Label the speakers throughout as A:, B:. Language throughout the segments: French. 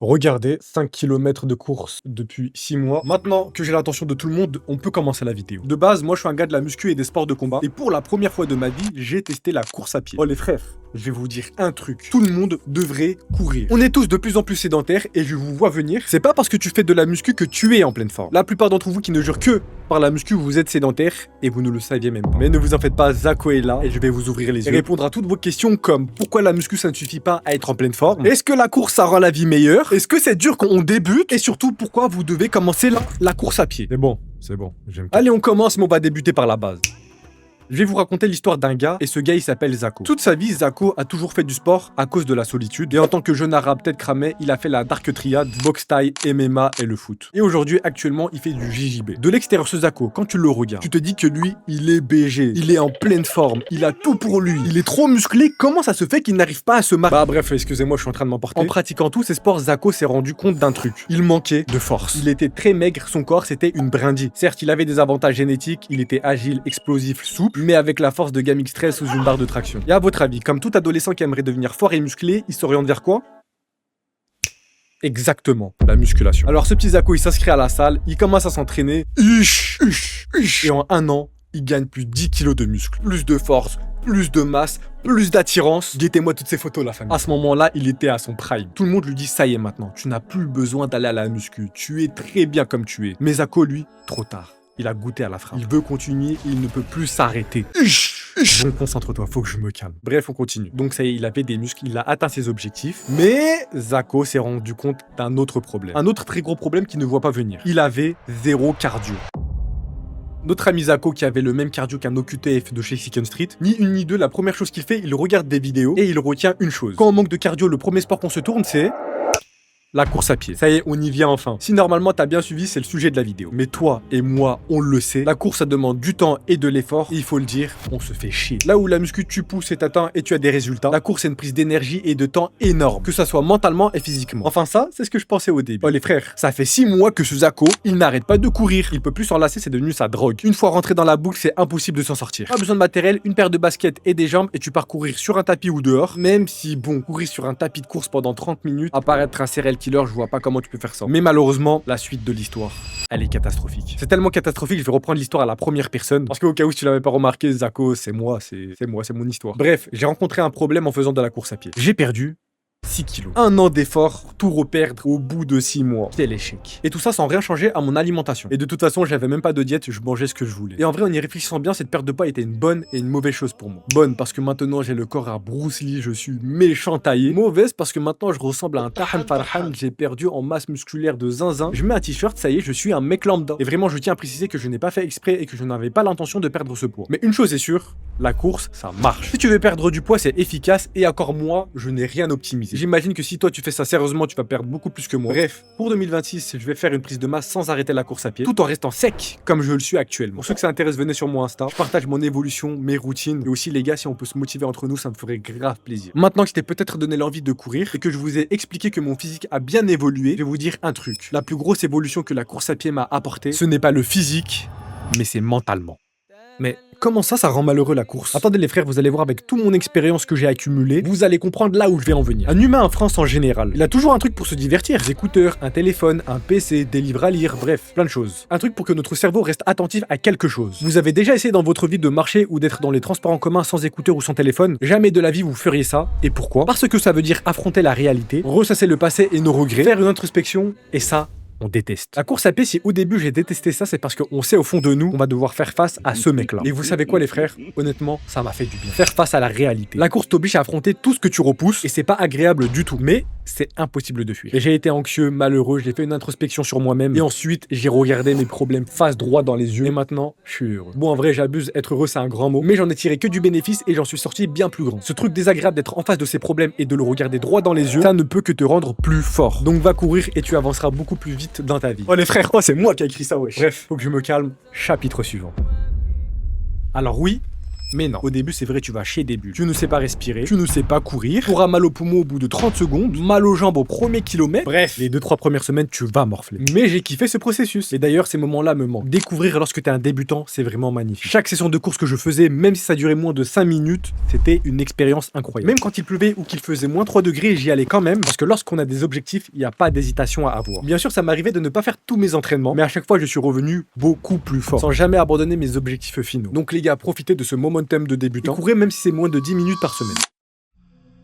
A: Regardez, 5 kilomètres de course depuis 6 mois. Maintenant que j'ai l'attention de tout le monde, on peut commencer la vidéo. De base, moi je suis un gars de la muscu et des sports de combat. Et pour la première fois de ma vie, j'ai testé la course à pied. Oh les frères, je vais vous dire un truc. Tout le monde devrait courir. On est tous de plus en plus sédentaires et je vous vois venir. C'est pas parce que tu fais de la muscu que tu es en pleine forme. La plupart d'entre vous qui ne jurent que par la muscu, vous êtes sédentaires et vous ne le saviez même pas. Mais ne vous en faites pas, Zako est là et je vais vous ouvrir les yeux. Et répondre à toutes vos questions comme pourquoi la muscu ça ne suffit pas à être en pleine forme? Est-ce que la course ça rend la vie meilleure? Est-ce que c'est dur quand on débute? Et surtout pourquoi vous devez commencer la course à pied? C'est bon, j'aime. Allez on commence mais on va débuter par la base. Je vais vous raconter l'histoire d'un gars, et ce gars il s'appelle Zako. Toute sa vie, Zako a toujours fait du sport à cause de la solitude, et en tant que jeune arabe tête cramée, il a fait la Dark Triad, boxe thaï, MMA et le foot. Et aujourd'hui, actuellement, il fait du JJB. De l'extérieur, ce Zako, quand tu le regardes, tu te dis que lui, il est BG, il est en pleine forme, il a tout pour lui, il est trop musclé, comment ça se fait qu'il n'arrive pas à se marrer? Bah bref, excusez-moi, je suis en train de m'emporter. En pratiquant tous ces sports, Zako s'est rendu compte d'un truc. Il manquait de force. Il était très maigre, son corps c'était une brindille. Certes, il avait des avantages génétiques, il était agile, explosif, souple, mais avec la force de gamin express sous une barre de traction. Et à votre avis, comme tout adolescent qui aimerait devenir fort et musclé, il s'oriente vers quoi? Exactement, la musculation. Alors ce petit Zako, il s'inscrit à la salle, il commence à s'entraîner, et en un an, il gagne plus de 10 kilos de muscles, plus de force, plus de masse, plus d'attirance. Guettez-moi toutes ces photos, la famille. À ce moment-là, il était à son prime. Tout le monde lui dit, ça y est maintenant, tu n'as plus besoin d'aller à la muscu, tu es très bien comme tu es. Mais Zako, lui, trop tard. Il a goûté à la frappe. Il veut continuer, il ne peut plus s'arrêter. Donc concentre-toi, faut que je me calme. Bref, on continue. Donc ça y est, il avait des muscles, il a atteint ses objectifs. Mais Zako s'est rendu compte d'un autre problème. Un autre très gros problème qu'il ne voit pas venir. Il avait zéro cardio. Notre ami Zako, qui avait le même cardio qu'un OQTF de chez Chicken Street, ni une ni deux, la première chose qu'il fait, il regarde des vidéos et il retient une chose. Quand on manque de cardio, le premier sport qu'on se tourne, c'est la course à pied. Ça y est, on y vient enfin. Si normalement t'as bien suivi, c'est le sujet de la vidéo. Mais toi et moi, on le sait, la course ça demande du temps et de l'effort. Et il faut le dire, on se fait chier. Là où la muscu tu pousses et t'atteins et tu as des résultats, la course c'est une prise d'énergie et de temps énorme. Que ça soit mentalement et physiquement. Enfin ça, c'est ce que je pensais au début. Oh les frères, ça fait 6 mois que ce Zako, il n'arrête pas de courir. Il peut plus s'en lasser, c'est devenu sa drogue. Une fois rentré dans la boucle, c'est impossible de s'en sortir. Pas besoin de matériel, une paire de baskets et des jambes et tu pars courir sur un tapis ou dehors. Même si bon, courir sur un tapis de course pendant 30 minutes, apparaître un serial killer, je vois pas comment tu peux faire ça. Mais malheureusement, la suite de l'histoire, elle est catastrophique. C'est tellement catastrophique, je vais reprendre l'histoire à la première personne. Parce qu'au cas où si tu l'avais pas remarqué, Zako, c'est moi, c'est mon histoire. Bref, j'ai rencontré un problème en faisant de la course à pied. J'ai perdu 6 kilos. Un an d'effort, tout reperdre au bout de 6 mois. Quel échec. Et tout ça sans rien changer à mon alimentation. Et de toute façon, j'avais même pas de diète, je mangeais ce que je voulais. Et en vrai, en y réfléchissant bien, cette perte de poids était une bonne et une mauvaise chose pour moi. Bonne parce que maintenant j'ai le corps à Bruce Lee, je suis méchant taillé. Mauvaise parce que maintenant je ressemble à un Tahan Farhan, j'ai perdu en masse musculaire de zinzin. Je mets un t-shirt, ça y est, je suis un mec lambda. Et vraiment, je tiens à préciser que je n'ai pas fait exprès et que je n'avais pas l'intention de perdre ce poids. Mais une chose est sûre, la course, ça marche. Si tu veux perdre du poids, c'est efficace et encore moi, je n'ai rien optimisé. J'imagine que si toi tu fais ça sérieusement, tu vas perdre beaucoup plus que moi. Bref, pour 2026, je vais faire une prise de masse sans arrêter la course à pied, tout en restant sec, comme je le suis actuellement. Pour ceux que ça intéresse, venez sur mon Insta. Je partage mon évolution, mes routines, et aussi les gars, si on peut se motiver entre nous, ça me ferait grave plaisir. Maintenant que je t'ai peut-être donné l'envie de courir, et que je vous ai expliqué que mon physique a bien évolué, je vais vous dire un truc. La plus grosse évolution que la course à pied m'a apporté, ce n'est pas le physique, mais c'est mentalement. Mais comment ça rend malheureux la course? Attendez les frères, vous allez voir avec toute mon expérience que j'ai accumulée, vous allez comprendre là où je vais en venir. Un humain en France en général, il a toujours un truc pour se divertir. Des écouteurs, un téléphone, un PC, des livres à lire, bref, plein de choses. Un truc pour que notre cerveau reste attentif à quelque chose. Vous avez déjà essayé dans votre vie de marcher ou d'être dans les transports en commun sans écouteurs ou sans téléphone? Jamais de la vie vous feriez ça. Et pourquoi? Parce que ça veut dire affronter la réalité, ressasser le passé et nos regrets, faire une introspection, et ça, on déteste. La course à pied, si au début j'ai détesté ça, c'est parce qu'on sait au fond de nous qu'on va devoir faire face à ce mec-là. Et vous savez quoi les frères? Honnêtement, ça m'a fait du bien. Faire face à la réalité. La course t'oblige à affronter tout ce que tu repousses et c'est pas agréable du tout. Mais c'est impossible de fuir. Et j'ai été anxieux, malheureux, j'ai fait une introspection sur moi-même et ensuite j'ai regardé mes problèmes face droit dans les yeux et maintenant je suis heureux. Bon en vrai j'abuse, être heureux c'est un grand mot, mais j'en ai tiré que du bénéfice et j'en suis sorti bien plus grand. Ce truc désagréable d'être en face de ses problèmes et de le regarder droit dans les yeux, ça ne peut que te rendre plus fort. Donc va courir et tu avanceras beaucoup plus vite dans ta vie. Oh les frères, oh c'est moi qui ai écrit ça wesh. Bref, faut que je me calme. Chapitre suivant. Alors oui, Mais non, au début c'est vrai, tu vas chier des bulles. Tu ne sais pas respirer, tu ne sais pas courir, tu auras mal au poumon au bout de 30 secondes, mal aux jambes au premier kilomètre. Bref, les 2-3 premières semaines, tu vas morfler. Mais j'ai kiffé ce processus. Et d'ailleurs, ces moments-là me manquent. Découvrir lorsque t'es un débutant, c'est vraiment magnifique. Chaque session de course que je faisais, même si ça durait moins de 5 minutes, c'était une expérience incroyable. Même quand il pleuvait ou qu'il faisait moins 3 degrés, j'y allais quand même, parce que lorsqu'on a des objectifs, il n'y a pas d'hésitation à avoir. Bien sûr, ça m'arrivait de ne pas faire tous mes entraînements, mais à chaque fois, je suis revenu beaucoup plus fort, sans jamais abandonner mes objectifs finaux. Donc les gars, profitez de ce momentum de débutant. Courez même si c'est moins de 10 minutes par semaine.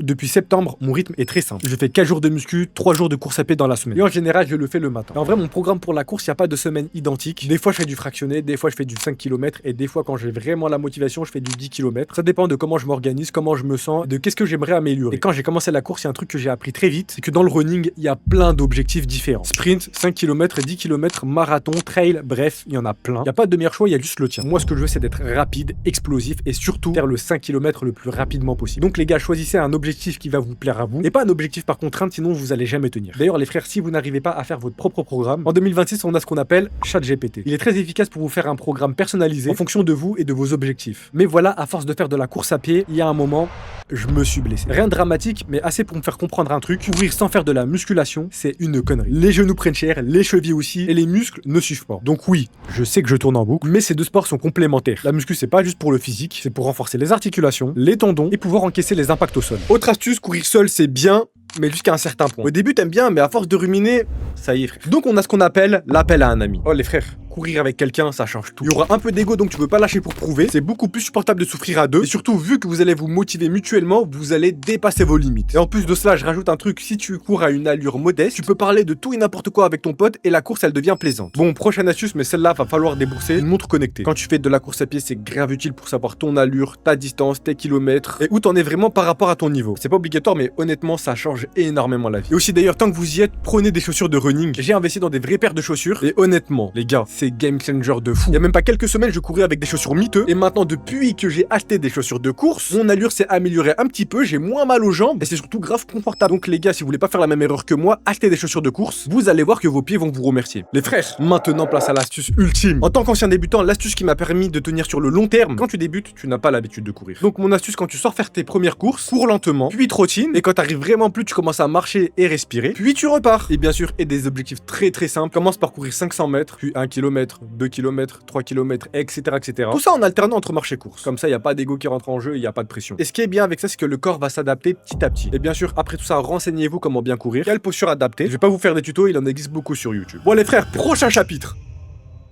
A: Depuis septembre, mon rythme est très simple. Je fais 4 jours de muscu, 3 jours de course à pied dans la semaine. Et en général, je le fais le matin. Et en vrai, mon programme pour la course, il n'y a pas de semaine identique. Des fois, je fais du fractionné, des fois, je fais du 5 km, et des fois, quand j'ai vraiment la motivation, je fais du 10 km. Ça dépend de comment je m'organise, comment je me sens, de qu'est-ce que j'aimerais améliorer. Et quand j'ai commencé la course, il y a un truc que j'ai appris très vite, c'est que dans le running, il y a plein d'objectifs différents. Sprint, 5 km, 10 km, marathon, trail, bref, il y en a plein. Il n'y a pas de meilleur choix, il y a juste le tien. Moi, ce que je veux, c'est d'être rapide, explosif, et surtout faire le 5 km le plus rapidement possible. Donc les gars, choisissez un objectif qui va vous plaire à vous, et pas un objectif par contrainte, sinon vous allez jamais tenir. D'ailleurs les frères, si vous n'arrivez pas à faire votre propre programme, en 2026 on a ce qu'on appelle ChatGPT. Il est très efficace pour vous faire un programme personnalisé en fonction de vous et de vos objectifs. Mais voilà, à force de faire de la course à pied, il y a un moment, je me suis blessé. Rien de dramatique, mais assez pour me faire comprendre un truc. Courir sans faire de la musculation, c'est une connerie. Les genoux prennent cher, les chevilles aussi, et les muscles ne suivent pas. Donc oui, je sais que je tourne en boucle, mais ces deux sports sont complémentaires. La muscu, c'est pas juste pour le physique, c'est pour renforcer les articulations, les tendons, et pouvoir encaisser les impacts au sol. Autre astuce, courir seul, c'est bien, mais jusqu'à un certain point. Au début, t'aimes bien, mais à force de ruminer, ça y est, frère. Donc on a ce qu'on appelle l'appel à un ami. Oh les frères, courir avec quelqu'un, ça change tout. Il y aura un peu d'ego, donc tu peux pas lâcher pour prouver. C'est beaucoup plus supportable de souffrir à deux. Et surtout, vu que vous allez vous motiver mutuellement, vous allez dépasser vos limites. Et en plus de cela, je rajoute un truc, si tu cours à une allure modeste, tu peux parler de tout et n'importe quoi avec ton pote et la course, elle devient plaisante. Bon, prochaine astuce, mais celle-là, va falloir débourser une montre connectée. Quand tu fais de la course à pied, c'est grave utile pour savoir ton allure, ta distance, tes kilomètres et où t'en es vraiment par rapport à ton niveau. C'est pas obligatoire, mais honnêtement, ça change énormément la vie. Et aussi d'ailleurs, tant que vous y êtes, prenez des chaussures de running. J'ai investi dans des vraies paires de chaussures et honnêtement, les gars, c'est game changer de fou. Il y a même pas quelques semaines, je courais avec des chaussures miteux et maintenant, depuis que j'ai acheté des chaussures de course, mon allure s'est améliorée un petit peu, j'ai moins mal aux jambes et c'est surtout grave confortable. Donc les gars, si vous voulez pas faire la même erreur que moi, achetez des chaussures de course, vous allez voir que vos pieds vont vous remercier. Les frères, maintenant place à l'astuce ultime. En tant qu'ancien débutant, l'astuce qui m'a permis de tenir sur le long terme, quand tu débutes, tu n'as pas l'habitude de courir. Donc mon astuce, quand tu sors faire tes premières courses, cours lentement, puis trottine, et quand t'arrives vraiment plus, tu commences à marcher et respirer, puis tu repars. Et bien sûr, et des objectifs très simples, commence par courir 500 mètres, puis 1 km, 2 km, 3 km, etc., etc. Tout ça en alternant entre marche et course. Comme ça, il n'y a pas d'ego qui rentre en jeu, il n'y a pas de pression. Et ce qui est bien avec ça, c'est que le corps va s'adapter petit à petit. Et bien sûr, après tout ça, renseignez-vous comment bien courir, quelle posture adapter. Je vais pas vous faire des tutos, il en existe beaucoup sur YouTube. Bon les frères, prochain chapitre.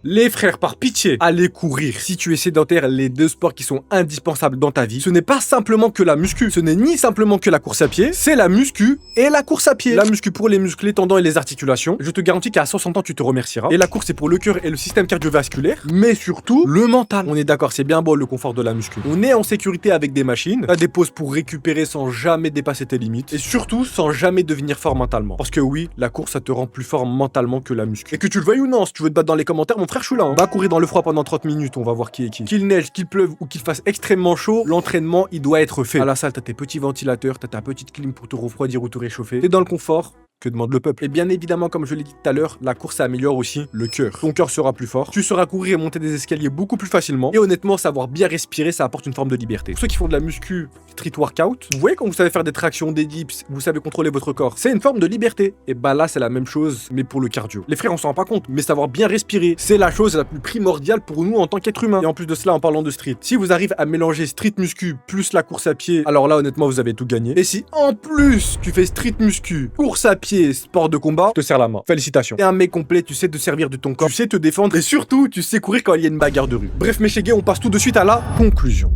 A: Les frères, par pitié, allez courir. Si tu es sédentaire, les deux sports qui sont indispensables dans ta vie, ce n'est pas simplement que la muscu, ce n'est ni simplement que la course à pied, c'est la muscu et la course à pied. La muscu pour les muscles, les tendons et les articulations. Je te garantis qu'à 60 ans, tu te remercieras. Et la course, c'est pour le cœur et le système cardiovasculaire, mais surtout le mental. On est d'accord, c'est bien beau le confort de la muscu. On est en sécurité avec des machines, t'as des pauses pour récupérer sans jamais dépasser tes limites, et surtout sans jamais devenir fort mentalement. Parce que oui, la course, ça te rend plus fort mentalement que la muscu. Et que tu le veuilles ou non, si tu veux te battre dans les commentaires, mon frère, je suis là. Hein. Va courir dans le froid pendant 30 minutes, on va voir qui est qui. Qu'il neige, qu'il pleuve ou qu'il fasse extrêmement chaud, l'entraînement, il doit être fait. À la salle, t'as tes petits ventilateurs, t'as ta petite clim pour te refroidir ou te réchauffer. T'es dans le confort. Que demande le peuple? Et bien évidemment, comme je l'ai dit tout à l'heure, la course améliore aussi le cœur. Ton cœur sera plus fort, tu sauras courir et monter des escaliers beaucoup plus facilement. Et honnêtement, savoir bien respirer, ça apporte une forme de liberté. Pour ceux qui font de la muscu, street workout, vous voyez quand vous savez faire des tractions, des dips, vous savez contrôler votre corps, c'est une forme de liberté. Et bah là, c'est la même chose, mais pour le cardio. Les frères, on s'en rend pas compte, mais savoir bien respirer, c'est la chose la plus primordiale pour nous en tant qu'être humain. Et en plus de cela, en parlant de street, si vous arrivez à mélanger street muscu plus la course à pied, alors là, honnêtement, vous avez tout gagné. Et si en plus tu fais street muscu, course à pied, sport de combat, je te serre la main. Félicitations. T'es un mec complet, tu sais te servir de ton corps, tu sais te défendre et surtout, tu sais courir quand il y a une bagarre de rue. Bref, mes chégués, on passe tout de suite à la conclusion.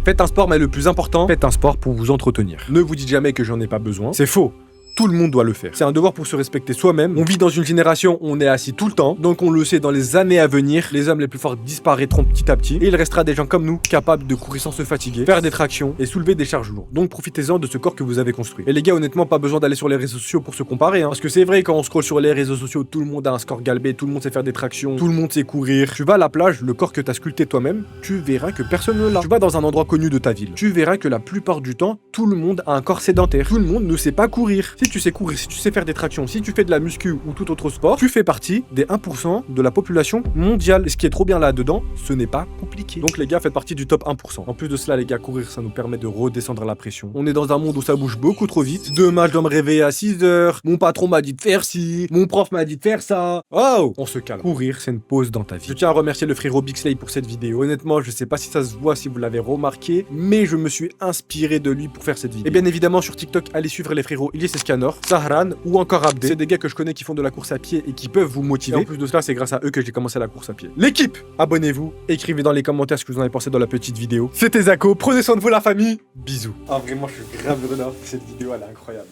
A: Faites un sport, mais le plus important, faites un sport pour vous entretenir. Ne vous dites jamais que j'en ai pas besoin. C'est faux. Tout le monde doit le faire. C'est un devoir pour se respecter soi-même. On vit dans une génération où on est assis tout le temps. Donc on le sait, dans les années à venir, les hommes les plus forts disparaîtront petit à petit. Et il restera des gens comme nous, capables de courir sans se fatiguer, faire des tractions et soulever des charges lourdes. Donc profitez-en de ce corps que vous avez construit. Et les gars, honnêtement, pas besoin d'aller sur les réseaux sociaux pour se comparer. Parce que c'est vrai, quand on scrolle sur les réseaux sociaux, tout le monde a un score galbé, tout le monde sait faire des tractions, tout le monde sait courir. Tu vas à la plage, le corps que t'as sculpté toi-même, tu verras que personne ne l'a. Tu vas dans un endroit connu de ta ville. Tu verras que la plupart du temps, tout le monde a un corps sédentaire. Tout le monde ne sait pas courir. Si tu sais courir, si tu sais faire des tractions, si tu fais de la muscu ou tout autre sport, tu fais partie des 1% de la population mondiale. Et ce qui est trop bien là-dedans, ce n'est pas compliqué. Donc les gars, faites partie du top 1%. En plus de cela, les gars, courir, ça nous permet de redescendre la pression. On est dans un monde où ça bouge beaucoup trop vite. Demain, je dois me réveiller à 6 heures. Mon patron m'a dit de faire ci. Mon prof m'a dit de faire ça. Oh, on se calme. Courir, c'est une pause dans ta vie. Je tiens à remercier le frérot Bixley pour cette vidéo. Honnêtement, je sais pas si ça se voit, si vous l'avez remarqué, mais je me suis inspiré de lui pour faire cette vidéo. Et bien évidemment, sur TikTok, allez suivre les frérots Ilyes Escanor, Sahran ou encore Abdé. C'est des gars que je connais qui font de la course à pied et qui peuvent vous motiver. Et en plus de cela, c'est grâce à eux que j'ai commencé la course à pied. L'équipe, abonnez-vous, écrivez dans les commentaires ce que vous en avez pensé dans la petite vidéo. C'était Zako, prenez soin de vous la famille. Bisous. Ah vraiment, je suis grave heureux d'avoir fait cette vidéo, elle est incroyable.